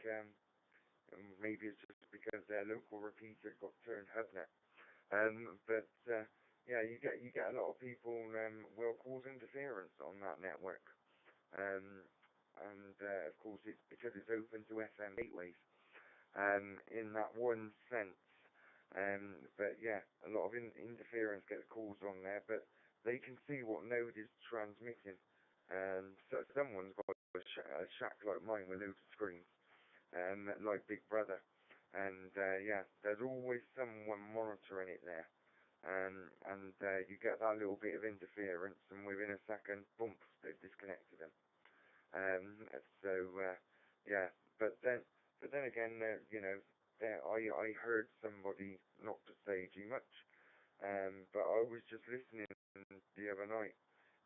maybe it's just because their local repeater got turned HubNet. But yeah, you get a lot of people will cause interference on that network. And of course it's because it's open to FM gateways in that one sense. But yeah, a lot of interference gets caused on there, but they can see what node is transmitting. So someone's got a shack like mine with loads of screens, like Big Brother, and yeah, there's always someone monitoring it there. And you get that little bit of interference, and within a second, boom, they've disconnected them. So yeah, but then again, I heard somebody, not to say too much, but I was just listening the other night,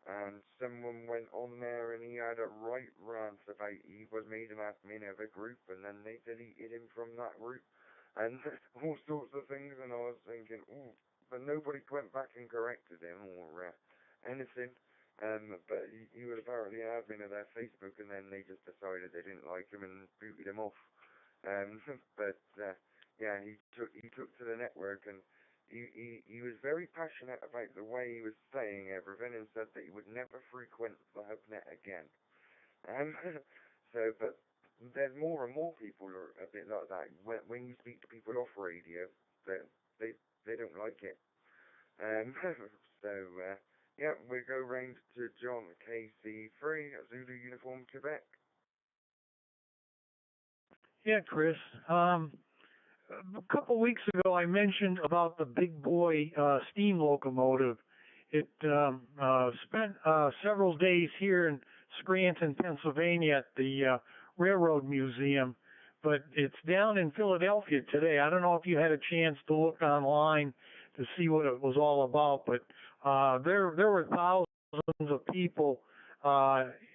and someone went on there and he had a right rant about he was made an admin of a group, and then they deleted him from that group, and all sorts of things, and I was thinking, ooh, but nobody went back and corrected him or anything. But he was apparently an admin of their Facebook, and then they just decided they didn't like him and booted him off. But yeah, he took to the network, and he was very passionate about the way he was saying everything, and said that he would never frequent the HubNet again. So, but there's more and more people are a bit like that. When you speak to people off radio, they don't like it. So. Yeah, we go round to John, KC3, Zulu Uniform, Quebec. Yeah, Chris. A couple weeks ago, I mentioned about the big boy steam locomotive. It spent several days here in Scranton, Pennsylvania at the Railroad Museum, but it's down in Philadelphia today. I don't know if you had a chance to look online to see what it was all about, but there were thousands of people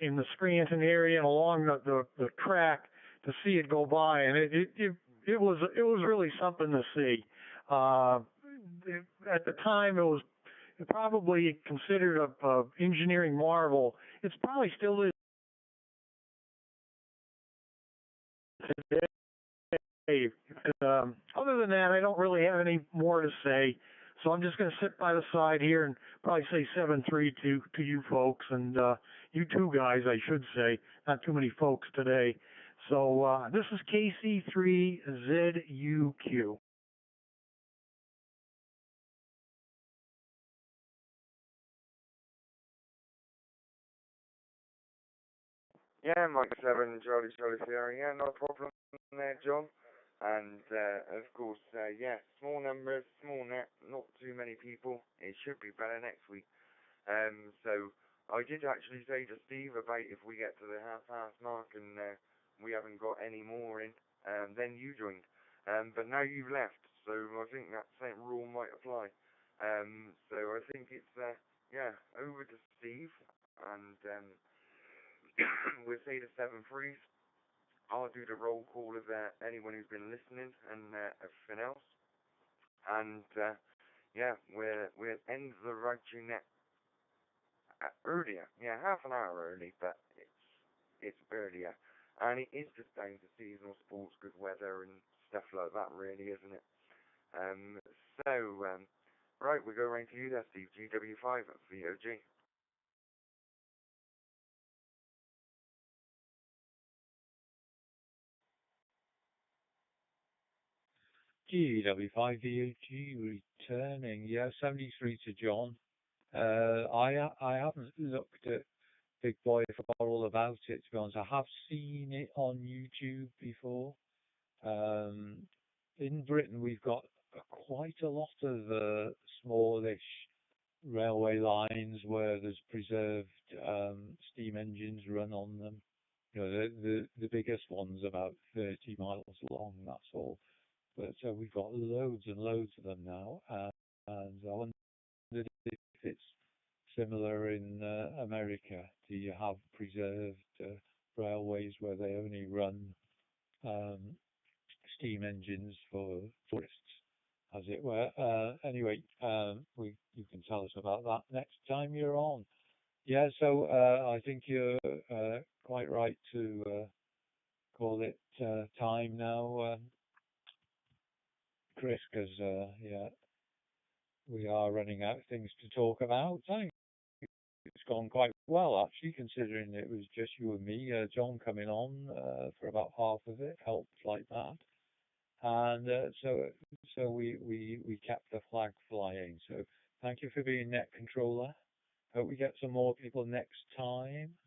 in the Scranton area and along the track to see it go by, and it was really something to see. At the time, it was probably considered a engineering marvel. It's probably still is today. Other than that, I don't really have any more to say. So I'm just going to sit by the side here and probably say 7-3 to you folks, and you two guys, I should say. Not too many folks today. So this is KC3ZUQ. Yeah, Mike 7, Charlie Sierra. Yeah, no problem there, John. And, of course, yeah, small numbers, small net, not too many people. It should be better next week. So I did actually say to Steve about if we get to the half-hour mark and we haven't got any more in, then you joined. But now you've left, so I think that same rule might apply. So I think it's, yeah, over to Steve, and we'll say the 7-3s. I'll do the roll call of anyone who's been listening and everything else. And yeah, we'll end the Ragchew Net earlier. Yeah, half an hour early, but it's earlier. And it is just down to seasonal sports, good weather and stuff like that, really, isn't it? Right, we go right to you there, Steve. GW5 VOG. GW5VOG returning, yeah, 73 to John. I haven't looked at Big Boy I forgot all about it, to be honest. I have seen it on YouTube before. In Britain, we've got quite a lot of smallish railway lines where there's preserved steam engines run on them. You know, the biggest one's about 30 miles long, that's all. But we've got loads and loads of them now, and I wondered if it's similar in America. Do you have preserved railways where they only run steam engines for tourists, as it were? Anyway, you can tell us about that next time you're on. Yeah, so I think you're quite right to call it time now, Chris, because yeah, we are running out of things to talk about. I think it's gone quite well, actually, considering it was just you and me. John coming on for about half of it helped like that, and so we kept the flag flying. So thank you for being net controller. Hope we get some more people next time.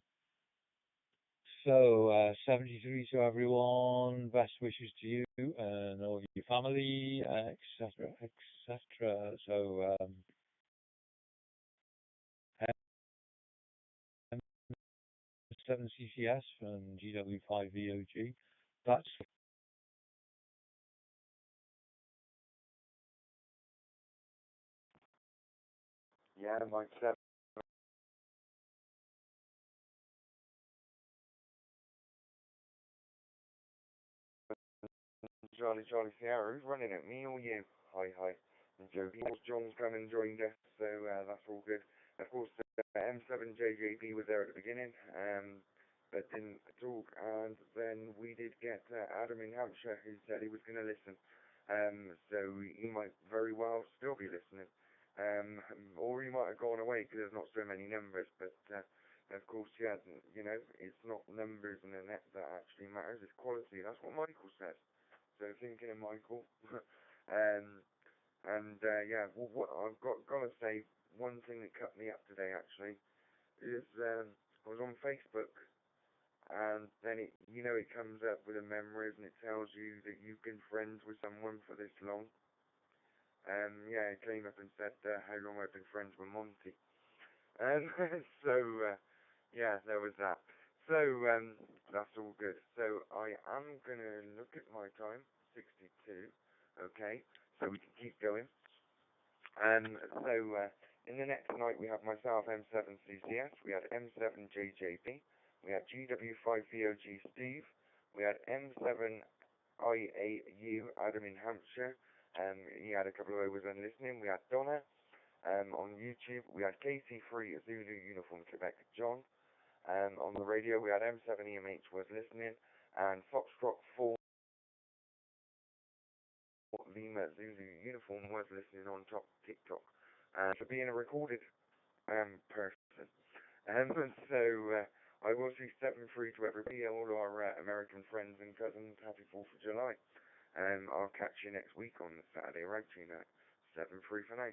So 73 to everyone. Best wishes to you and all your family, etc., etc. So. M7CCS from GW5VOG. That's Yeah, Mike 7. Charlie Sierra. Who's running it, me or you? Hi. I'm joking. John's come and joined us, so that's all good. Of course, M7JJB was there at the beginning, but didn't talk, and then we did get Adam in Hampshire who said he was going to listen. So he might very well still be listening. Or he might have gone away because there's not so many numbers, but of course, yeah, you know, it's not numbers in the net that actually matters, it's quality. That's what Michael says. So thinking of Michael, yeah, well, what I've got to say, one thing that cut me up today actually is I was on Facebook, and then it comes up with the memories, and it tells you that you've been friends with someone for this long. Yeah, it came up and said how long I've been friends with Monty, and so yeah, there was that. So, that's all good. So, I am going to look at my time, 62, okay, so we can keep going. So, in the next night, we have myself, M7CCS, we had M7JJB, we had GW5VOG Steve, we had M7IAU Adam in Hampshire, he had a couple of overs and listening, we had Donna, on YouTube, we had KC3 Zulu Uniform Quebec John, on the radio, we had M7EMH was listening, and Foxtrot 4 Lima Zulu Uniform was listening on top TikTok, for being a recorded person. So I will say 7-3 to everybody, all our American friends and cousins. Happy 4th of July. I'll catch you next week on the Saturday Ragchew Net. 7-3 for now.